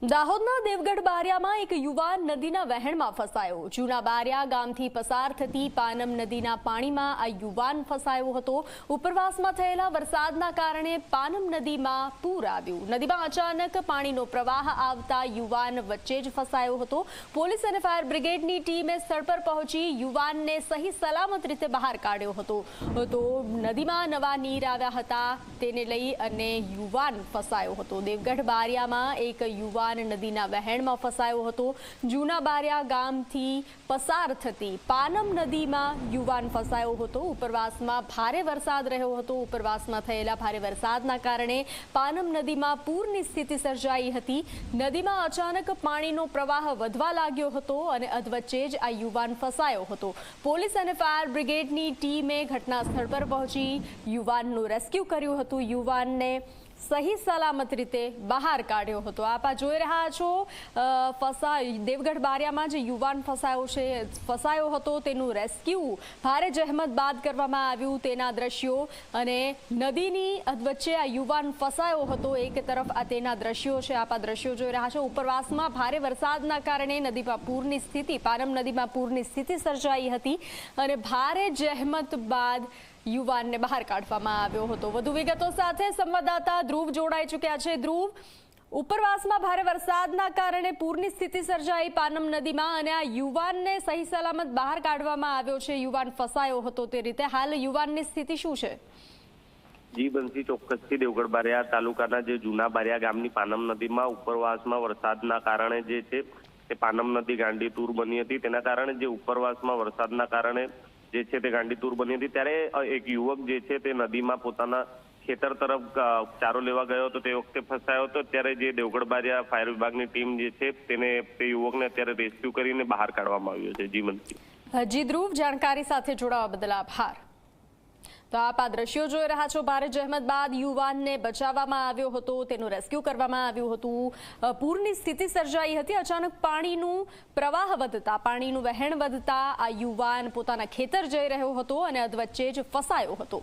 દાહોદના દેવગઢ બારિયામાં એક યુવાન નદીના વહેણમાં ફસાયો। જૂના બારિયા ગામથી પસાર થતી પાનમ નદીના પાણીમાં આ યુવાન ફસાયો હતો। ઉપરવાસમાં થયેલા વરસાદના કારણે પાનમ નદીમાં પૂર આવ્યું। નદીમાં અચાનક પાણીનો પ્રવાહ આવતા યુવાન વચ્ચે જ ફસાયો હતો। પોલીસ અને ફાયર બ્રિગેડની ટીમે સ્થળ પર પહોંચી યુવાનને સહી સલામત રીતે બહાર કાઢ્યો હતો। તો નદીમાં નવા નીર આવ્યા હતા તેને લઈ અને યુવાન ફસાયો હતો। દેવગઢ બારિયામાં એક યુવાન નદીના વહેણમાં ફસાયો હતો। જૂના બારિયા ગામથી પસાર થતી પાનમ નદીમાં યુવાન ફસાયો હતો। ઉપરવાસમાં ભારે વરસાદ રહ્યો હતો। ઉપરવાસમાં થયેલા ભારે વરસાદના કારણે પાનમ નદીમાં પૂરની સ્થિતિ સર્જાઈ હતી। નદીમાં અચાનક પાણીનો પ્રવાહ વધવા લાગ્યો હતો અને અધવચ્ચે જ આ યુવાન ફસાયો હતો। પોલીસ અને ફાયર બ્રિગેડની ટીમે ઘટના સ્થળ પર પહોંચી યુવાનનું રેસ્ક્યુ કર્યું હતું। યુવાનને સહી સલામત રીતે બહાર કાઢ્યો હતો। આપ આ જોઈ રહ્યા છો દેવગઢ બારિયામાં જે યુવાન ફસાયો હતો તેનું રેસ્ક્યુ ભારે જહેમત બાદ કરવામાં આવ્યું તેના દ્રશ્યો અને નદીની વચ્ચે આ યુવાન ફસાયો હતો એક તરફ આ તેના દ્રશ્યો છે। આપ આ દ્રશ્યો જોઈ રહ્યા છો। ઉપરવાસમાં ભારે વરસાદના કારણે નદીમાં પૂરની સ્થિતિ પાનમ નદીમાં પૂરની સ્થિતિ સર્જાઈ હતી અને ભારે જહેમત બાદ યુવાનને બહાર કાઢવામાં આવ્યો હતો। વધુ વિગતો સાથે સંવાદદાતા ધ્રુવ જોડાઈ ચૂક્યા છે। ધ્રુવ, ઉપરવાસમાં ભારે વરસાદના કારણે પૂરની સ્થિતિ સર્જાઈ પાનમ નદીમાં અને આ યુવાનને સહી સલામત બહાર કાઢવામાં આવ્યો છે। યુવાન ફસાયો હતો તે રીતે હાલ યુવાનની સ્થિતિ શું છે? જી બંસી, ચોક્કસથી દેવગઢ બારિયા તાલુકાના જે જૂના બારિયા ગામની પાનમ નદીમાં ઉપરવાસમાં વરસાદના કારણે જે છે તે પાનમ નદી ગાંડીતુર બની હતી। તેના કારણે જે ઉપરવાસમાં વરસાદના કારણે જે છે તે ગાંડીતુર બની હતી ત્યારે એક યુવક જે છે તે નદીમાં પોતાના ખેતર તરફ ચારો લેવા ગયો હતો તે વખતે ફસાયો હતો। ત્યારે જે દેવગઢ બારિયા ફાયર વિભાગની ટીમ જે છે તે યુવકને અત્યારે રેસ્ક્યુ કરીને બહાર કાઢવામાં આવ્યો છે। જી બંસી। જી ધ્રુવ, જાણકારી સાથે જોડાવા બદલ આભાર। તો આપ આ દ્રશ્યો જોઈ રહ્યા છો। ભારે જહેમત બાદ યુવાનને બચાવવામાં આવ્યો હતો, તેનું રેસ્ક્યુ કરવામાં આવ્યું હતું। પૂરની સ્થિતિ સર્જાઈ હતી। અચાનક પાણીનું પ્રવાહ વધતા પાણીનું વહેણ વધતા આ યુવાન પોતાના ખેતર જઈ રહ્યો હતો અને અધવચ્ચે જ ફસાયો હતો।